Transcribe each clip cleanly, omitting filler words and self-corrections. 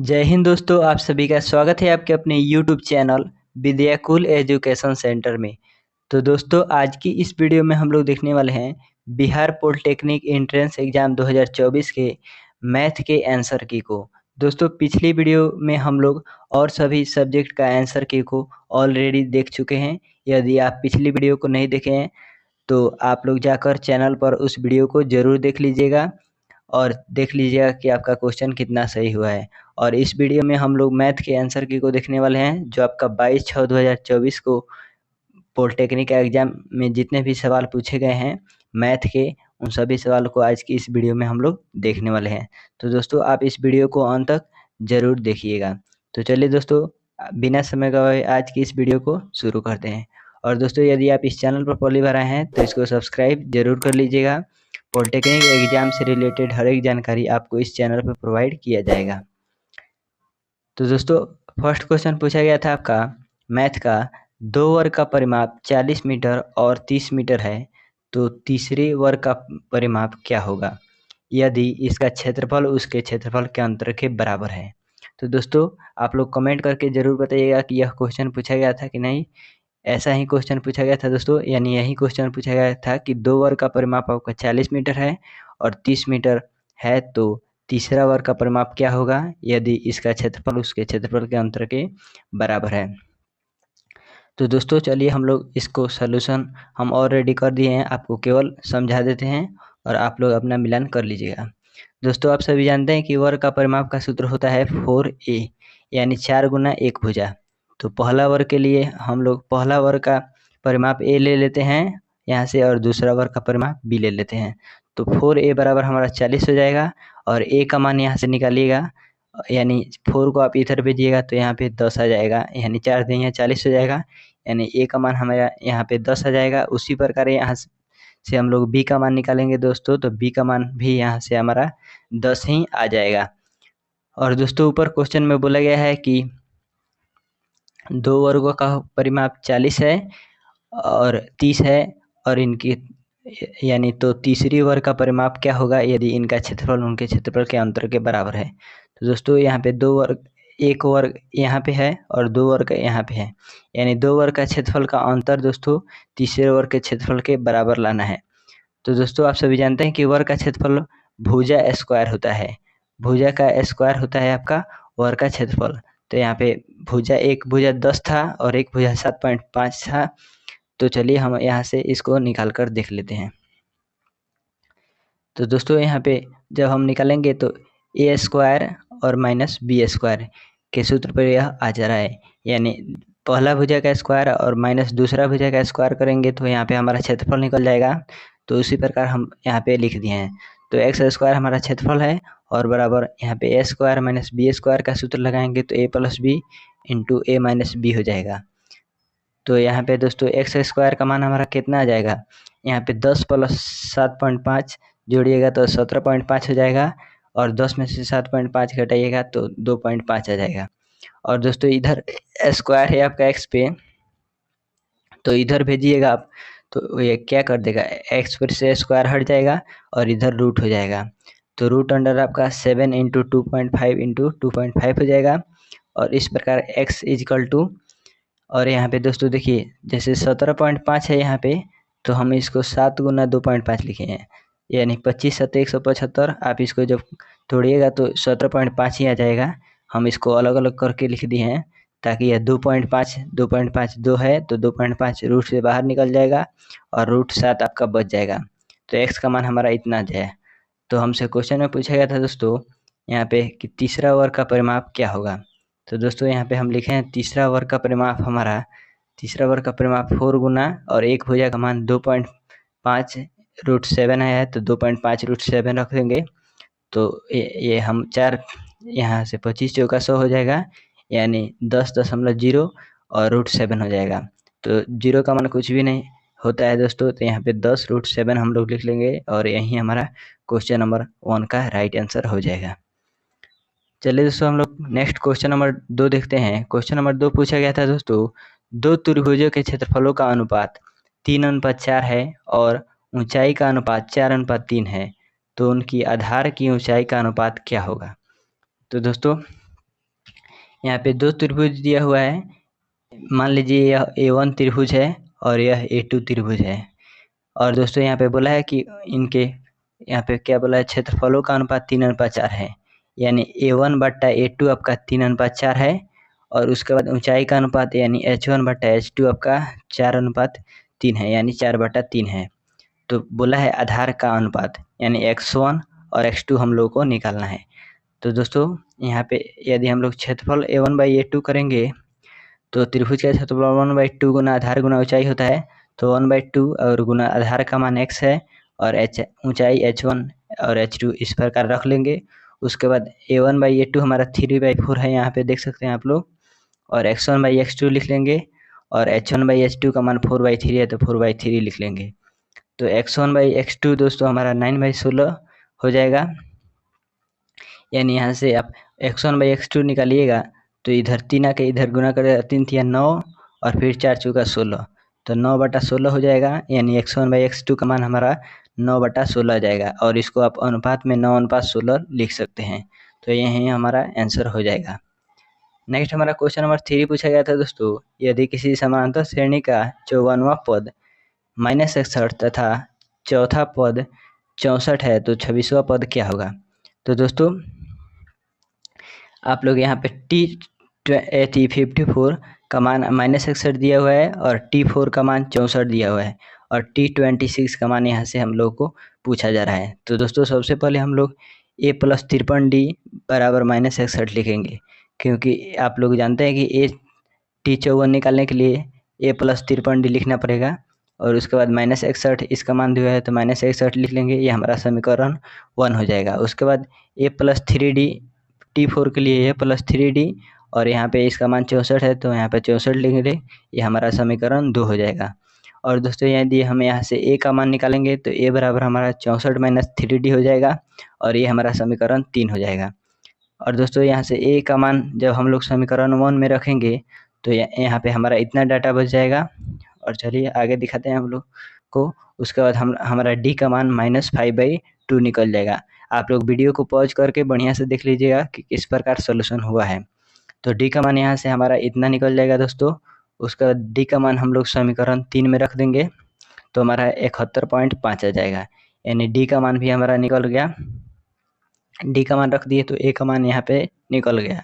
जय हिंद दोस्तों, आप सभी का स्वागत है आपके अपने YouTube channel Vidyakul education centre में। तो दोस्तों, आज की इस वीडियो में हम लोग देखने वाले हैं बिहार पॉलिटेक्निक एंट्रेंस एग्जाम 2024 के मैथ के आंसर की को। दोस्तों, पिछली वीडियो में हम लोग और सभी सब्जेक्ट का आंसर की को ऑलरेडी देख चुके हैं। यदि आप पिछली वीडियो को नहीं देखे हैं तो आप लोग जाकर चैनल पर उस वीडियो को ज़रूर देख लीजिएगा और देख लीजिएगा कि आपका क्वेश्चन कितना सही हुआ है। और इस वीडियो में हम लोग मैथ के आंसर की को देखने वाले हैं, जो आपका 22/6/2024 को पॉलिटेक्निक एग्जाम में जितने भी सवाल पूछे गए हैं मैथ के, उन सभी सवालों को आज की इस वीडियो में हम लोग देखने वाले हैं। तो दोस्तों, आप इस वीडियो को अंत तक ज़रूर देखिएगा। तो चलिए दोस्तों, बिना समय गवाए आज की इस वीडियो को शुरू करते हैं। और दोस्तों, यदि आप इस चैनल पर पहली बार आए हैं तो इसको सब्सक्राइब जरूर कर लीजिएगा। पॉलिटेक्निक एग्जाम से रिलेटेड हर एक जानकारी आपको इस चैनल पर प्रोवाइड किया जाएगा। तो दोस्तों, फर्स्ट क्वेश्चन पूछा गया था आपका मैथ का, दो वर्ग का परिमाप 40 मीटर और 30 मीटर है, तो तीसरे वर्ग का परिमाप क्या होगा यदि इसका क्षेत्रफल उसके क्षेत्रफल के अंतर के बराबर है। तो दोस्तों, आप लोग कमेंट करके ज़रूर बताइएगा कि यह क्वेश्चन पूछा गया था कि नहीं। ऐसा ही क्वेश्चन पूछा गया था दोस्तों, यानी यही क्वेश्चन पूछा गया था कि दो वर्ग का परिमाप आपका 40 मीटर है और 30 मीटर है, तो तीसरा वर्ग का परिमाप क्या होगा यदि इसका क्षेत्रफल उसके क्षेत्रफल के अंतर के बराबर है। तो दोस्तों, चलिए हम लोग इसको सलूशन हम ऑलरेडी कर दिए हैं, आपको केवल समझा देते हैं और आप लोग अपना मिलान कर लीजिएगा। दोस्तों, आप सभी जानते हैं कि वर्ग का परिमाप का सूत्र होता है 4a, यानी 4 गुना 1 भुजा। तो पहला वर्ग के लिए हम लोग पहला वर्ग का परिमाप a ले लेते हैं यहाँ से, और दूसरा वर्ग का परिमाप b ले लेते हैं। तो 4a बराबर हमारा 40 हो जाएगा, और a का मान यहाँ से निकालिएगा, यानी 4 को आप इधर भेजिएगा तो यहाँ पे 10 आ जाएगा, यानी 4 दिन यहाँ 40 हो जाएगा, यानी a का मान हमारा यहाँ पे 10 आ जाएगा। उसी प्रकार यहाँ से हम लोग b का मान निकालेंगे दोस्तों, तो b का मान भी यहाँ से हमारा 10 ही आ जाएगा। और दोस्तों, ऊपर क्वेश्चन में बोला गया है कि दो वर्गों का परिमाप 40 है और 30 है, और इनकी यानी तो तीसरी वर्ग का परिमाप क्या होगा यदि इनका क्षेत्रफल उनके क्षेत्रफल के अंतर के बराबर है। तो दोस्तों, यहाँ पे दो वर्ग, एक वर्ग यहाँ पे है और दो वर्ग यहाँ पे है, यानी दो वर्ग का क्षेत्रफल का अंतर दोस्तों तीसरे वर्ग के क्षेत्रफल के बराबर लाना है। तो दोस्तों, आप सभी जानते हैं कि वर्ग का क्षेत्रफल भुजा स्क्वायर होता है, भुजा का स्क्वायर होता है आपका वर्ग का क्षेत्रफल। तो यहाँ पे एक भुजा 10 था और एक भुजा 7.5 था। तो चलिए हम यहाँ से इसको निकाल कर देख लेते हैं। तो दोस्तों, यहाँ पे जब हम निकालेंगे तो ए स्क्वायर और माइनस बी स्क्वायर के सूत्र पर यह आ जा रहा है, यानी पहला भुजा का स्क्वायर और माइनस दूसरा भुजा का स्क्वायर करेंगे तो यहाँ पे हमारा क्षेत्रफल निकल जाएगा। तो उसी प्रकार हम यहाँ पे लिख दिए हैं। तो एक्स स्क्वायर हमारा क्षेत्रफल है और बराबर यहाँ पे ए स्क्वायर माइनस बी स्क्वायर का सूत्र लगाएंगे तो ए प्लस बी इंटू ए माइनस बी हो जाएगा। तो यहाँ पे दोस्तों एक्स स्क्वायर का मान हमारा कितना आ जाएगा, यहाँ पे 10 प्लस 7.5 जोड़िएगा तो 17.5 हो जाएगा, और 10 में से 7.5 घटाइएगा तो 2.5 आ जाएगा। और दोस्तों, इधर स्क्वायर है आपका एक्स पे, तो इधर भेजिएगा आप, तो ये क्या कर देगा, एक्स पर से स्क्वायर हट जाएगा और इधर रूट हो जाएगा। तो रूट अंडर आपका 7 इंटू 2.5 इंटू 2.5 हो जाएगा। और इस प्रकार x इजकल टू, और यहाँ पे दोस्तों देखिए जैसे 17.5 है यहाँ पे, तो हम इसको 7 गुना 2.5 लिखे हैं, यानी 25 7 175। आप इसको जब तोड़िएगा तो 17.5 ही आ जाएगा। हम इसको अलग अलग करके लिख दिए हैं ताकि यह 2.5 2 है, तो 2.5 रूट से बाहर निकल जाएगा और रूट 7 आपका बच जाएगा। तो x का मान हमारा इतना आ जाए। तो हमसे क्वेश्चन में पूछा गया था दोस्तों यहाँ पे कि तीसरा वर्ग का परिमाप क्या होगा। तो दोस्तों, यहाँ पे हम लिखे हैं तीसरा वर्ग का परिमाप हमारा, तीसरा वर्ग का परिमाप 4 गुना और एक भुजा का मान 2.5 रूट 7 आया है, तो 2.5 रूट 7 रख देंगे। तो ये हम 4 यहाँ से 25 चौका 100 हो जाएगा, यानी 10.0 और रूट 7 हो जाएगा। तो 0 का मान कुछ भी नहीं होता है दोस्तों, तो यहाँ पे 10 रूट 7 हम लोग लिख लेंगे और यही हमारा क्वेश्चन नंबर 1 का राइट आंसर हो जाएगा। चलिए दोस्तों, हम लोग नेक्स्ट क्वेश्चन नंबर 2 देखते हैं। क्वेश्चन नंबर 2 पूछा गया था दोस्तों, दो त्रिभुजों के क्षेत्रफलों का अनुपात 3:4 है और ऊंचाई का अनुपात 4:3 है, तो उनकी आधार की ऊंचाई का अनुपात क्या होगा। तो दोस्तों, यहाँ पे दो त्रिभुज दिया हुआ है। मान लीजिए यह A1 त्रिभुज है और यह A2 त्रिभुज है। और दोस्तों यहाँ पे बोला है कि इनके यहाँ पे क्या बोला है, क्षेत्रफलों का अनुपात 3:4 है। यानी A1/A2 आपका 3:4 है। और उसके बाद ऊंचाई का अनुपात यानी H1/H2 आपका 4:3 है, यानी 4/3 है। तो बोला है आधार का अनुपात यानी x1 और x2 हम लोग को निकालना है। तो दोस्तों यहाँ पे यदि हम लोग क्षेत्रफल A1/A2 करेंगे तो त्रिभुज का क्षेत्रफल 1/2 गुना आधार गुना ऊंचाई होता है। तो 1/2 और गुना आधार का मान x है और ऊंचाई H1 और H2 इस प्रकार रख लेंगे। उसके बाद A1/A2 हमारा 3/4 है, यहाँ पे देख सकते हैं आप लोग। और x1/x2 लिख लेंगे और H1/H2 का मान 4/3 है तो 4/3 लिख लेंगे। तो x1/x2 दोस्तों हमारा 9/16 हो जाएगा। यानी यहाँ से आप x1/x2 निकालिएगा तो इधर 3 आके इधर गुना करेगा, 3 × 9 और फिर 4 × 16 तो 9/16 हो जाएगा। यानी x1/x2 का मान हमारा 9/16 जाएगा। और इसको आप अनुपात में 9:16 लिख सकते हैं। तो यही हमारा आंसर हो जाएगा। नेक्स्ट हमारा क्वेश्चन नंबर 3 पूछा गया था दोस्तों, यदि किसी समांतर श्रेणी का 54वां पद -61 तथा चौथा पद 64 है तो 26वां पद क्या होगा। तो दोस्तों आप लोग यहाँ पे T54 का मान -61 दिया हुआ है और T4 का मान 64 दिया हुआ है और T26 का मान यहाँ से हम लोग को पूछा जा रहा है। तो दोस्तों सबसे पहले हम लोग A + 53D बराबर -61 लिखेंगे, क्योंकि आप लोग जानते हैं कि T54 निकालने के लिए A + 53D लिखना पड़ेगा। और उसके बाद -61 इसका मान दिया है तो -61 लिख लेंगे, ये हमारा समीकरण 1 हो जाएगा। उसके बाद A + 3D T4 के लिए A + 3D और यहाँ पे इसका मान 64 है तो यहाँ पे 64 लिखेंगे, ये हमारा समीकरण 2 हो जाएगा। और दोस्तों यदि हम यहाँ से A का मान निकालेंगे तो A बराबर हमारा 64 - 3D हो जाएगा और ये हमारा समीकरण 3 हो जाएगा। और दोस्तों यहाँ से A का मान जब हम लोग समीकरण 1 में रखेंगे तो यहाँ पे हमारा इतना डाटा बच जाएगा। और चलिए आगे दिखाते हैं हम लोग को। उसके बाद हमारा D का मान -5/2 निकल जाएगा। आप लोग वीडियो को पॉज करके बढ़िया से देख लीजिएगा कि किस प्रकार सोल्यूशन हुआ है। तो D का मान यहाँ से हमारा इतना निकल जाएगा दोस्तों। उसके बाद D का मान हम लोग समीकरण 3 में रख देंगे तो हमारा 71.5 आ जाएगा। यानी D का मान भी हमारा निकल गया। D का मान रख दिए तो A का मान यहाँ पे निकल गया।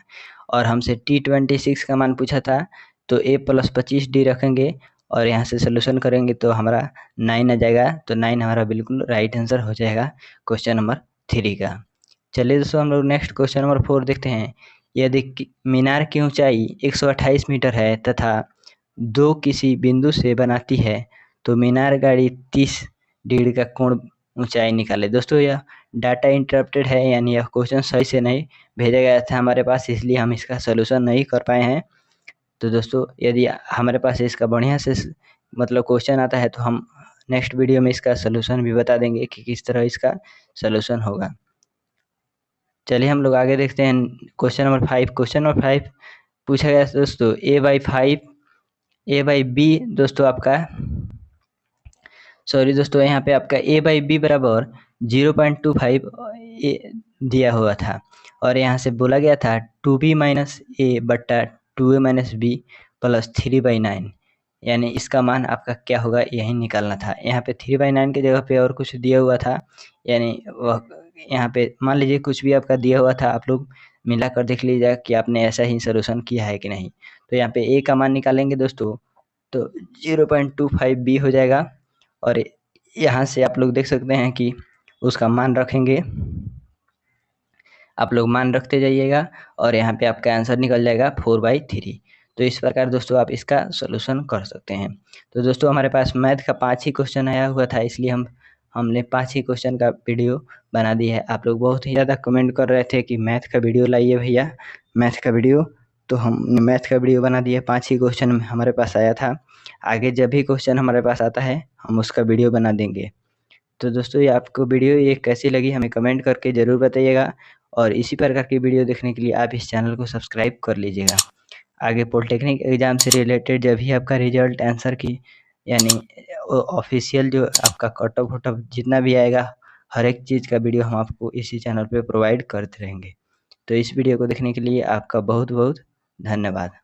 और हमसे T26 का मान पूछा था तो A + 25D रखेंगे और यहाँ से सोल्यूशन करेंगे तो हमारा 9 आ जाएगा। तो 9 हमारा बिल्कुल राइट आंसर हो जाएगा क्वेश्चन नंबर 3 का। चलिए दोस्तों हम लोग नेक्स्ट क्वेश्चन नंबर 4 देखते हैं। यदि मीनार की ऊंचाई 128 मीटर है तथा 2 किसी बिंदु से बनाती है तो मीनार गाड़ी 30 डिग्री का कोण ऊंचाई निकाले। दोस्तों यह डाटा इंटरप्टेड है, यानी यह क्वेश्चन सही से नहीं भेजा गया था हमारे पास, इसलिए हम इसका सोल्यूशन नहीं कर पाए हैं। तो दोस्तों यदि हमारे पास इसका बढ़िया से मतलब क्वेश्चन आता है तो हम नेक्स्ट वीडियो में इसका सोल्यूशन भी बता देंगे कि किस तरह इसका सोल्यूशन होगा। चलिए हम लोग आगे देखते हैं क्वेश्चन नंबर 5। क्वेश्चन नंबर 5 पूछा गया दोस्तों A/B दोस्तों आपका सॉरी दोस्तों यहाँ पे आपका A/B बराबर 0.25 दिया हुआ था और यहाँ से बोला गया था 2B - A बट्टा 2A - B प्लस 3/9। यानी इसका मान आपका क्या होगा यही निकालना था। यहाँ पे 3/9 की जगह पे और कुछ दिया हुआ था, यानी वह यहाँ पे मान लीजिए कुछ भी आपका दिया हुआ था, आप लोग मिला कर देख लीजिएगा कि आपने ऐसा ही सोल्यूशन किया है कि नहीं। तो यहाँ पे A का मान निकालेंगे दोस्तों तो 0.25B हो जाएगा। और यहाँ से आप लोग देख सकते हैं कि उसका मान रखेंगे, आप लोग मान रखते जाइएगा और यहाँ पे आपका आंसर निकल जाएगा 4/3। तो इस प्रकार दोस्तों आप इसका सोल्यूशन कर सकते हैं। तो दोस्तों हमारे पास मैथ का 5 ही क्वेश्चन आया हुआ था, इसलिए हमने 5 ही क्वेश्चन का वीडियो बना दी है। आप लोग बहुत ही ज़्यादा कमेंट कर रहे थे कि मैथ का वीडियो लाइए भैया, मैथ का वीडियो, तो हमने मैथ का वीडियो बना दिया। 5 ही क्वेश्चन हमारे पास आया था। आगे जब भी क्वेश्चन हमारे पास आता है हम उसका वीडियो बना देंगे। तो दोस्तों ये आपको वीडियो ये कैसी लगी हमें कमेंट करके ज़रूर बताइएगा और इसी प्रकार की वीडियो देखने के लिए आप इस चैनल को सब्सक्राइब कर लीजिएगा। आगे पॉलिटेक्निक एग्जाम से रिलेटेड जब भी आपका रिजल्ट आंसर की यानी ऑफिशियल जो आपका कट ऑफ वट ऑफ जितना भी आएगा हर एक चीज़ का वीडियो हम आपको इसी चैनल पे प्रोवाइड करते रहेंगे। तो इस वीडियो को देखने के लिए आपका बहुत बहुत धन्यवाद।